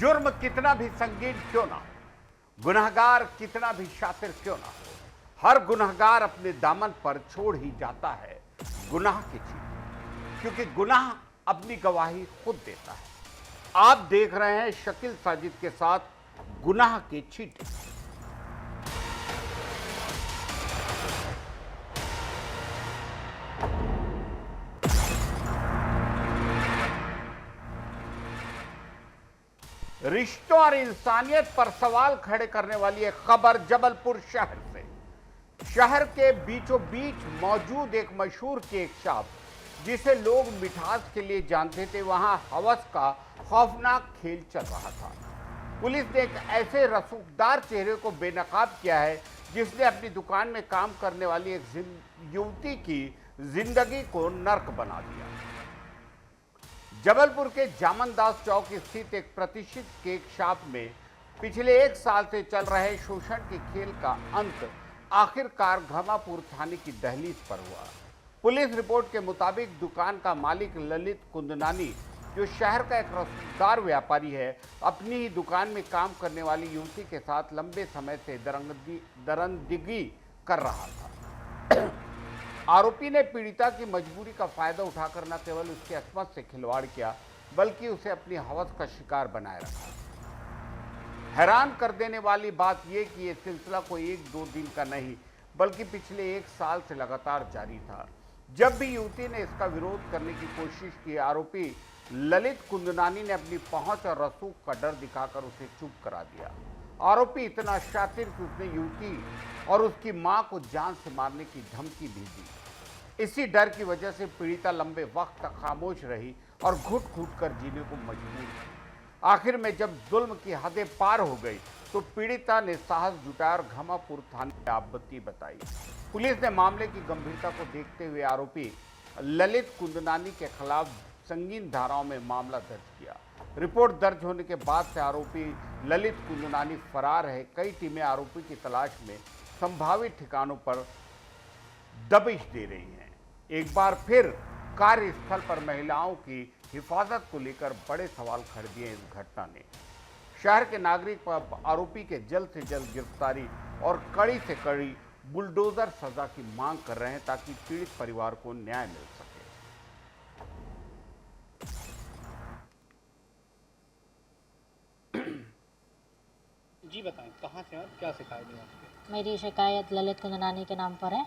जुर्म कितना भी संगीन क्यों ना हो, गुनहगार कितना भी शातिर क्यों ना हो, हर गुनहगार अपने दामन पर छोड़ ही जाता है गुनाह की चीज, क्योंकि गुनाह अपनी गवाही खुद देता है। आप देख रहे हैं शकील साजिद के साथ गुनाह के चीटे। रिश्तों और इंसानियत पर सवाल खड़े करने वाली एक खबर जबलपुर शहर से। शहर के बीचों बीच मौजूद एक मशहूर केक शॉप, जिसे लोग मिठास के लिए जानते थे, वहां हवस का खौफनाक खेल चल रहा था। पुलिस ने एक ऐसे रसूखदार चेहरे को बेनकाब किया है जिसने अपनी दुकान में काम करने वाली एक युवती की जिंदगी को नर्क बना दिया। जबलपुर के जामनदास चौक स्थित एक प्रतिष्ठित केक शॉप में पिछले 1 साल से चल रहे शोषण के खेल का अंत आखिरकार घमापुर थाने की दहलीज पर हुआ। पुलिस रिपोर्ट के मुताबिक दुकान का मालिक ललित कुंदनानी, जो शहर का एक रसूखदार व्यापारी है, अपनी ही दुकान में काम करने वाली युवती के साथ लंबे समय से दरंदिगी कर रहा था। आरोपी ने पीड़िता की मजबूरी का फायदा उठाकर न केवल उसकी अस्मत से खिलवाड़ किया, बल्कि उसे अपनी हवस का शिकार बनाए रखा। हैरान कर देने वाली बात यह कि यह सिलसिला कोई 1-2 दिन का नहीं, बल्कि पिछले 1 साल से लगातार जारी था। जब भी युवती ने इसका विरोध करने की कोशिश की, आरोपी ललित कुंदनानी ने अपनी पहुंच और रसूख का डर दिखाकर उसे चुप करा दिया। आरोपी इतना शातिर कि उसने युवती और उसकी मां को जान से मारने की धमकी भी दी। इसी डर की वजह से पीड़िता लंबे वक्त तक खामोश रही और घुट-घुट कर जीने को मजबूर थी। आखिर में जब जुल्म की हदें पार हो गई तो पीड़िता ने साहस जुटाया और घमापुर थाने में आपत्ति बताई। पुलिस ने मामले की गंभीरता को देखते हुए आरोपी ललित कुंदनानी के खिलाफ संगीन धाराओं में मामला दर्ज किया। रिपोर्ट दर्ज होने के बाद से आरोपी ललित कुंदनानी फरार है। कई टीमें आरोपी की तलाश में संभावित ठिकानों पर दबिश दे रही हैं। एक बार फिर कार्यस्थल पर महिलाओं की हिफाजत को लेकर बड़े सवाल खड़े दिए इस घटना ने। शहर के नागरिक पर आरोपी के जल्द से जल्द गिरफ्तारी और कड़ी से कड़ी बुलडोजर सजा की मांग कर रहे हैं, ताकि पीड़ित परिवार को न्याय मिल सके। जी बताएं, कहाँ से और क्या शिकायत है आपकी? मेरी शिकायत ललित कुंदनानी के नाम पर है।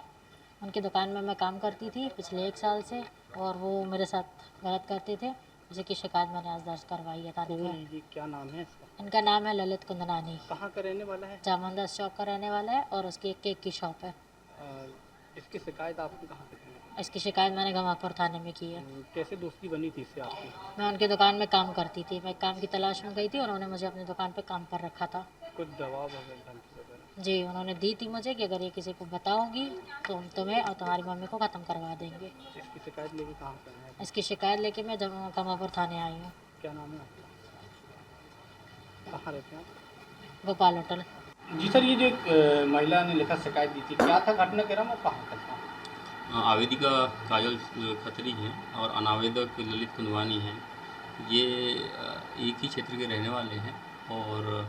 उनकी दुकान में मैं काम करती थी पिछले 1 साल से, और वो मेरे साथ गलत करते थे, जिसकी शिकायत मैंने आज दर्ज करवाई है थाने में। जी क्या नाम है इसका? इनका नाम है ललित कुंदनानी। कहाँ का रहने वाला है? जामनदास चौक का रहने वाला है और उसकी एक केक की शॉप है। इसकी शिकायत आपने कहाँ से की? इसकी शिकायत मैंने घमापुर थाने में की है। कैसे दोस्ती बनी थी इससे आपकी? मैं उनकी दुकान में काम करती थी, मैं काम की तलाश में गई थी, उन्होंने मुझे अपनी दुकान पर काम पर रखा था। कुछ जवाब वगैरह धमकी वगैरह? जी, उन्होंने दी थी मुझे कि अगर ये किसी को बताओगी तो हम तुम्हें और तुम्हारी मम्मी को ख़त्म करवा देंगे। इसकी शिकायत लेके कहाँ पे आए? इसकी शिकायत लेके मैं घमापुर थाने आई हूँ। क्या नाम है आपका? कहाँ रहते हैं आप? गोपाल होटल। जी सर, ये जो एक महिला ने लिखा शिकायत दी थी, क्या था घटनाक्रम और कहाँ का था? आवेदिका काजल खत्री हैं और अनावेदक ललित कुंदवानी हैं। ये एक ही क्षेत्र के रहने वाले हैं और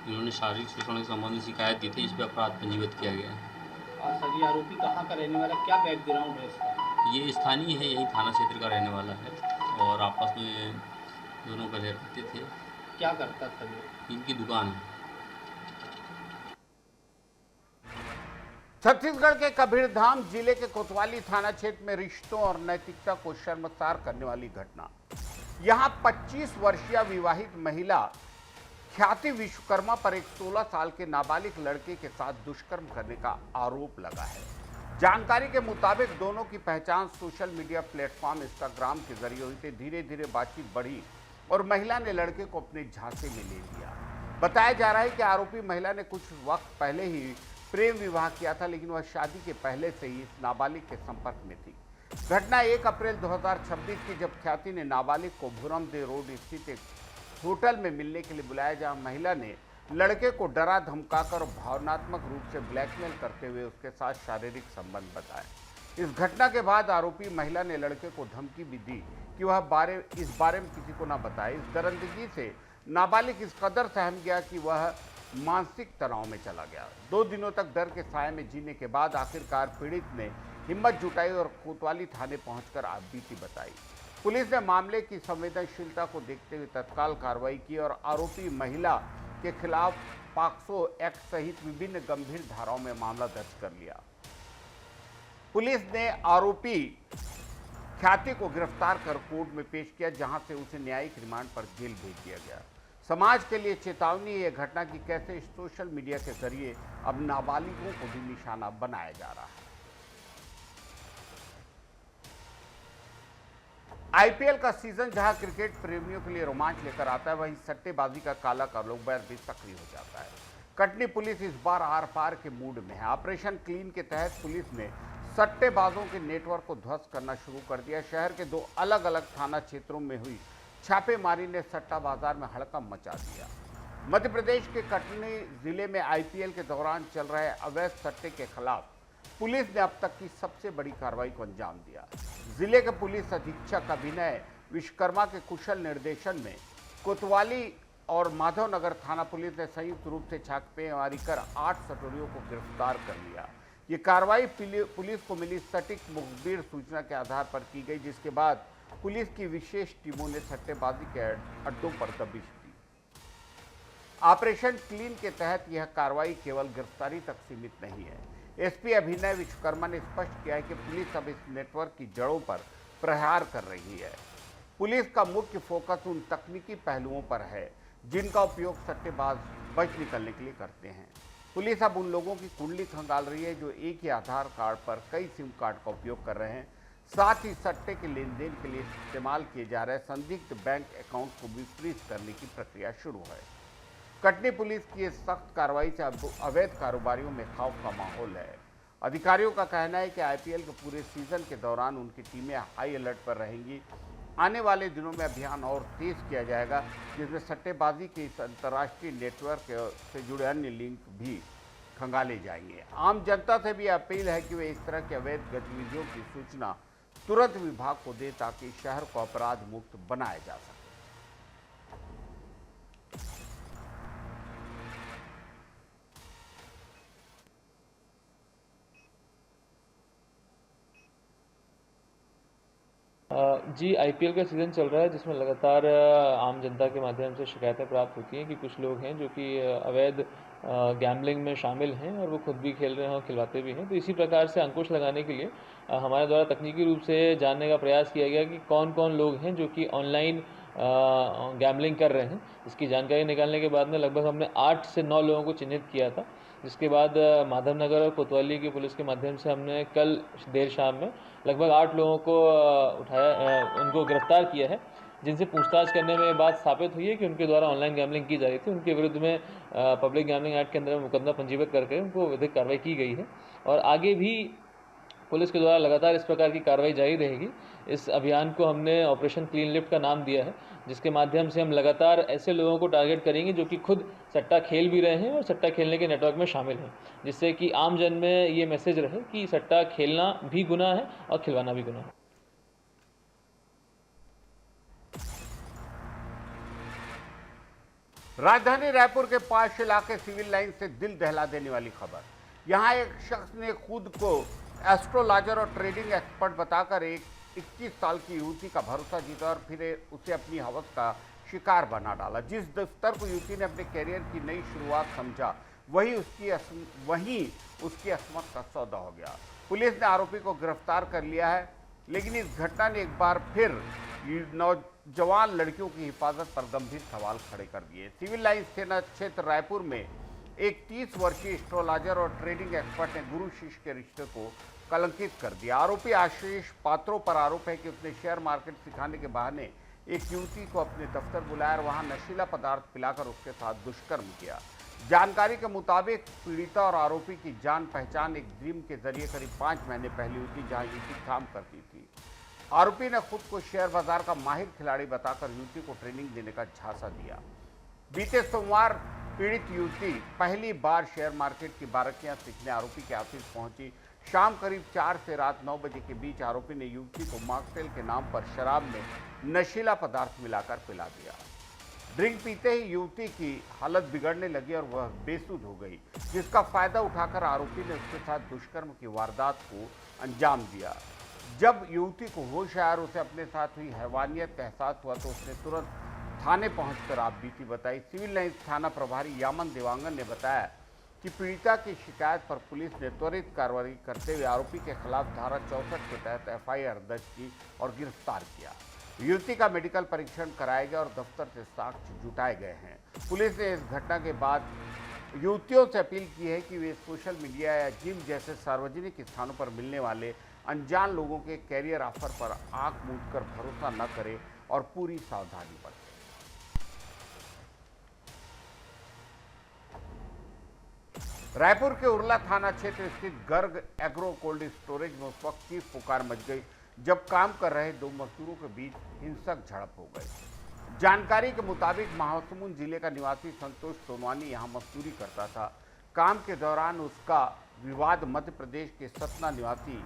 इन्होंने शारीरिक शोषण के संबंध में शिकायत दी थी। इस पर अपराध पंजीबद्ध किया गया है। सर, ये आरोपी कहाँ का रहने वाला, क्या बैकग्राउंड है इसका? ये स्थानीय है, यही थाना क्षेत्र का रहने वाला है और आपस में दोनों पहले रहते थे। क्या करता था ये? इनकी दुकान है। छत्तीसगढ़ के कबीरधाम जिले के कोतवाली थाना क्षेत्र में रिश्तों और नैतिकता को शर्मसार करने वाली घटना। यहां 25 वर्षीय विवाहित महिला ख्याति विश्वकर्मा पर एक 16 साल के नाबालिग लड़के के साथ दुष्कर्म करने का आरोप लगा है। जानकारी के मुताबिक दोनों की पहचान सोशल मीडिया प्लेटफॉर्म इंस्टाग्राम के जरिए हुई थी। धीरे धीरे बातचीत बढ़ी और महिला ने लड़के को अपने झांसे में ले लिया। बताया जा रहा है कि आरोपी महिला ने कुछ वक्त पहले ही प्रेम विवाह किया था, लेकिन वह शादी के पहले से ही इस नाबालिग के संपर्क में थी। घटना 1 अप्रैल 2026 की, जब ख्याति ने नाबालिग को भूरमदेव रोड स्थित एक होटल में मिलने के लिए बुलाया, जहां महिला ने लड़के को डरा धमकाकर भावनात्मक रूप से ब्लैकमेल करते हुए उसके साथ शारीरिक संबंध बताए। इस घटना के बाद आरोपी महिला ने लड़के को धमकी भी दी कि वह इस बारे में किसी को न बताए। इस दरंदगी से नाबालिग इस कदर सहम गया कि वह मानसिक तनाव में चला गया। 2 दिनों तक डर के साए में जीने के बाद आखिरकार पीड़ित ने हिम्मत जुटाई और कोतवाली थाने पहुंचकर आपबीती बताई। पुलिस ने मामले की संवेदनशीलता को देखते हुए तत्काल कार्रवाई की और आरोपी महिला के खिलाफ पॉक्सो एक्ट सहित विभिन्न गंभीर धाराओं में मामला दर्ज कर लिया। पुलिस ने आरोपी ख्याति को गिरफ्तार कर कोर्ट में पेश किया, जहां से उसे न्यायिक रिमांड पर जेल भेज दिया गया। समाज के लिए चेतावनी है यह घटना की कैसे सोशल मीडिया के जरिए अब नाबालिगों को भी निशाना बनाया जा रहा है। आईपीएल का सीजन जहां क्रिकेट प्रेमियों के लिए रोमांच लेकर आता है, वहीं सट्टेबाजी का काला कारोबार भी सक्रिय हो जाता है। कटनी पुलिस इस बार आर पार के मूड में है। ऑपरेशन क्लीन के तहत पुलिस ने सट्टेबाजों के नेटवर्क को ध्वस्त करना शुरू कर दिया। शहर के 2 अलग अलग थाना क्षेत्रों में हुई छापेमारी ने सट्टा बाजार में हड़कंप मचा दिया। मध्य प्रदेश के कटनी जिले में आईपीएल के दौरान चल रहे अवैध सट्टे के खिलाफ पुलिस ने अब तक की सबसे बड़ी कार्रवाई को अंजाम दिया। जिले के पुलिस अधीक्षक अभिनय विश्वकर्मा के कुशल निर्देशन में कोतवाली और माधवनगर थाना पुलिस ने संयुक्त रूप से छापेमारी कर 8 सटोरियों को गिरफ्तार कर लिया। ये कार्रवाई पुलिस को मिली सटीक मुखबिर सूचना के आधार पर की गई, जिसके बाद पुलिस की विशेष टीमों ने सट्टेबाजी के अड्डों पर दबिश दी। ऑपरेशन क्लीन के तहत यह कार्रवाई केवल गिरफ्तारी तक सीमित नहीं है। एसपी अभिनय विश्वकर्मा ने स्पष्ट किया है कि पुलिस अब इस नेटवर्क की जड़ों पर प्रहार कर रही है। पुलिस का मुख्य फोकस उन तकनीकी पहलुओं पर है जिनका उपयोग सट्टेबाज बच निकलने के लिए करते हैं। पुलिस अब उन लोगों की कुंडली खंगाल रही है जो एक ही आधार कार्ड पर कई सिम कार्ड का उपयोग कर रहे हैं। साथ ही सट्टे के लेन देन के लिए इस्तेमाल किए जा रहे संदिग्ध बैंक अकाउंट को भी फ्रीज करने की प्रक्रिया शुरू है। कटनी पुलिस की इस सख्त कार्रवाई से अवैध कारोबारियों में खौफ का माहौल है। अधिकारियों का कहना है कि आईपीएल के पूरे सीजन के दौरान उनकी टीमें हाई अलर्ट पर रहेंगी। आने वाले दिनों में अभियान और तेज किया जाएगा, जिसमें सट्टेबाजी के इस अंतर्राष्ट्रीय नेटवर्क से जुड़े अन्य लिंक भी खंगाले जाएंगे। आम जनता से भी अपील है कि वे इस तरह की अवैध गतिविधियों की सूचना तुरंत विभाग को दे ताकि शहर को अपराध मुक्त बनाया जा सके। जी, आईपीएल का सीज़न चल रहा है जिसमें लगातार आम जनता के माध्यम से शिकायतें प्राप्त होती हैं कि कुछ लोग हैं जो कि अवैध गैम्बलिंग में शामिल हैं और वो खुद भी खेल रहे हैं और खिलवाते भी हैं। तो इसी प्रकार से अंकुश लगाने के लिए हमारे द्वारा तकनीकी रूप से जानने का प्रयास किया गया कि कौन-कौन लोग हैं जो कि ऑनलाइन गैम्बलिंग कर रहे हैं। इसकी जानकारी निकालने के बाद में लगभग हमने 8 से 9 लोगों को चिन्हित किया था, जिसके बाद माधवनगर और कोतवाली की पुलिस के माध्यम से हमने कल देर शाम में लगभग 8 लोगों को उनको गिरफ्तार किया है, जिनसे पूछताछ करने में बात साबित हुई है कि उनके द्वारा ऑनलाइन गैम्बलिंग की जा रही थी। उनके विरुद्ध में पब्लिक गैम्बलिंग एक्ट के अंदर मुकदमा पंजीबद्ध करके उनको विधिक कार्रवाई की गई है और आगे भी पुलिस के द्वारा लगातार इस प्रकार की कार्रवाई जारी रहेगी। इस अभियान को हमने ऑपरेशन क्लीन लिफ्ट का नाम दिया है, जिसके माध्यम से हम लगातार ऐसे लोगों को टारगेट करेंगे जो कि खुद सट्टा खेल भी रहे हैं और सट्टा खेलने के नेटवर्क में शामिल हैं, जिससे कि आम जन में ये मैसेज रहे कि सट्टा खेलना भी गुनाह है और खिलवाना भी गुनाह है। राजधानी रायपुर के पास इलाके सिविल लाइन से दिल दहला देने वाली खबर। यहां एक शख्स ने खुद को एस्ट्रोलॉजर और ट्रेडिंग एक्सपर्ट बताकर एक 21 साल की युवती का भरोसा जीता और फिर उसे अपनी हवस का शिकार बना डाला। जिस दफ्तर को युवती ने अपने कैरियर की नई शुरुआत समझा, वहीं उसकी असमत का सौदा हो गया। पुलिस ने आरोपी को गिरफ्तार कर लिया है, लेकिन इस घटना ने एक बार फिर नौजवान लड़कियों की हिफाजत पर गंभीर सवाल खड़े कर दिए। सिविल लाइन थाना क्षेत्र रायपुर में एक 30 वर्षीय एस्ट्रोलॉजर और ट्रेडिंग एक्सपर्ट ने गुरु शिष्य के रिश्ते को कलंकित कर दिया। आरोपी आशीष पात्रों पर आरोप है कि उसने शेयर मार्केट सिखाने के बहाने एक युवती को अपने दफ्तर बुलाया और वहां नशीला पदार्थ पिलाकर उसके साथ दुष्कर्म किया। जानकारी के मुताबिक पीड़िता और आरोपी की जान पहचान एक ड्रीम के जरिए करीब 5 महीने पहले हुई थी, जहां युवती काम करती थी। आरोपी ने खुद को शेयर बाजार का माहिर खिलाड़ी बताकर युवती को ट्रेनिंग देने का झांसा दिया। बीते सोमवार पीड़ित युवती पहली बार शेयर मार्केट की बारीकियां सीखने आरोपी के ऑफिस पहुंची। शाम करीब 4 से रात 9 बजे के बीच आरोपी ने युवती को मॉकटेल के नाम पर शराब में नशीला पदार्थ मिलाकर पिला दिया। ड्रिंक पीते ही युवती की हालत बिगड़ने लगी और वह बेसुध हो गई, जिसका फायदा उठाकर आरोपी ने उसके साथ दुष्कर्म की वारदात को अंजाम दिया। जब युवती को होश आया और उसे अपने साथ हुई हैवानियत का एहसास हुआ तो उसने तुरंत थाने पहुंचकर आपबीती बताई। सिविल लाइंस थाना प्रभारी यामन देवांगन ने बताया कि पीड़िता की शिकायत पर पुलिस ने त्वरित कार्रवाई करते हुए आरोपी के खिलाफ धारा 64 के तहत एफआईआर दर्ज की और गिरफ्तार किया। युवती का मेडिकल परीक्षण कराया गया और दफ्तर से साक्ष्य जुटाए गए हैं। पुलिस ने इस घटना के बाद युवतियों से अपील की है कि वे सोशल मीडिया या जिम जैसे सार्वजनिक स्थानों पर मिलने वाले अनजान लोगों के कैरियर ऑफर पर आंख मूंदकर भरोसा न करें और पूरी सावधानी बरतें। रायपुर के उरला थाना क्षेत्र स्थित गर्ग एग्रो कोल्ड स्टोरेज में उस वक्त चीख पुकार मच गई जब काम कर रहे दो मजदूरों के बीच हिंसक झड़प हो गई। जानकारी के मुताबिक महासमुंद जिले का निवासी संतोष सोनवानी यहां मजदूरी करता था। काम के दौरान उसका विवाद मध्य प्रदेश के सतना निवासी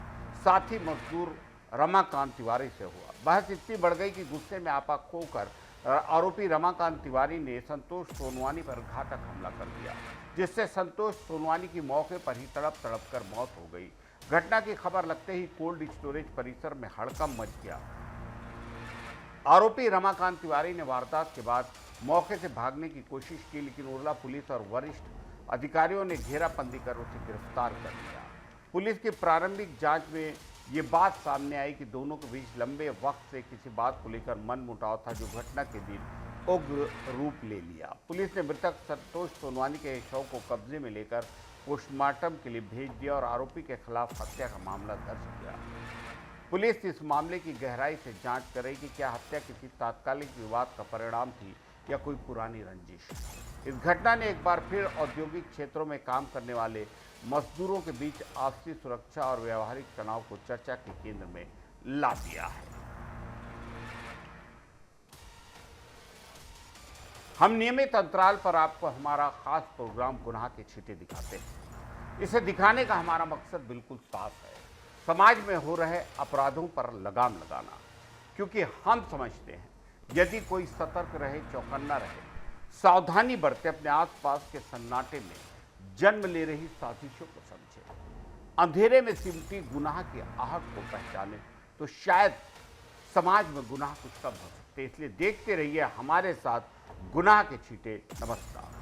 साथी मजदूर रमाकांत तिवारी से हुआ। बहस इतनी बढ़ गई कि गुस्से में आपा खोकर आरोपी रमाकांत तिवारी ने संतोष सोनवानी पर घातक हमला कर दिया, जिससे संतोष सोनवानी की मौके पर ही तड़प कर मौत हो गई। घटना की खबर लगते ही कोल्ड स्टोरेज परिसर में हड़कंप मच गया। आरोपी रमाकांत तिवारी ने वारदात के बाद मौके से भागने की कोशिश की, लेकिन उरला पुलिस और वरिष्ठ अधिकारियों ने घेराबंदी कर उसे गिरफ्तार कर लिया। पुलिस की प्रारंभिक जांच में ये बात सामने आई कि दोनों के बीच लंबे वक्त से किसी बात को लेकर मनमुटाव था, जो घटना के दिन उग्र रूप ले लिया। पुलिस ने मृतक संतोष सोनवानी के शव को कब्जे में लेकर पोस्टमार्टम के लिए भेज दिया और आरोपी के खिलाफ हत्या का मामला दर्ज किया। पुलिस इस मामले की गहराई से जांच करेगी कि क्या हत्या किसी तात्कालिक विवाद का परिणाम थी या कोई पुरानी रंजिश। इस घटना ने एक बार फिर औद्योगिक क्षेत्रों में काम करने वाले मजदूरों के बीच आपसी सुरक्षा और व्यवहारिक तनाव को चर्चा के केंद्र में ला दिया है। हम नियमित अंतराल पर आपको हमारा खास प्रोग्राम गुनाह के छींटे दिखाते हैं। इसे दिखाने का हमारा मकसद बिल्कुल साफ है, समाज में हो रहे अपराधों पर लगाम लगाना, क्योंकि हम समझते हैं यदि कोई सतर्क रहे, चौकन्ना रहे, सावधानी बरते, अपने आसपास के सन्नाटे में जन्म ले रही साजिशों को समझे, अंधेरे में सिमटी गुनाह की आहट को पहचाने, तो शायद समाज में गुनाह कुछ कम हो सकते। इसलिए देखते रहिए हमारे साथ गुनाह के छींटे। नमस्कार।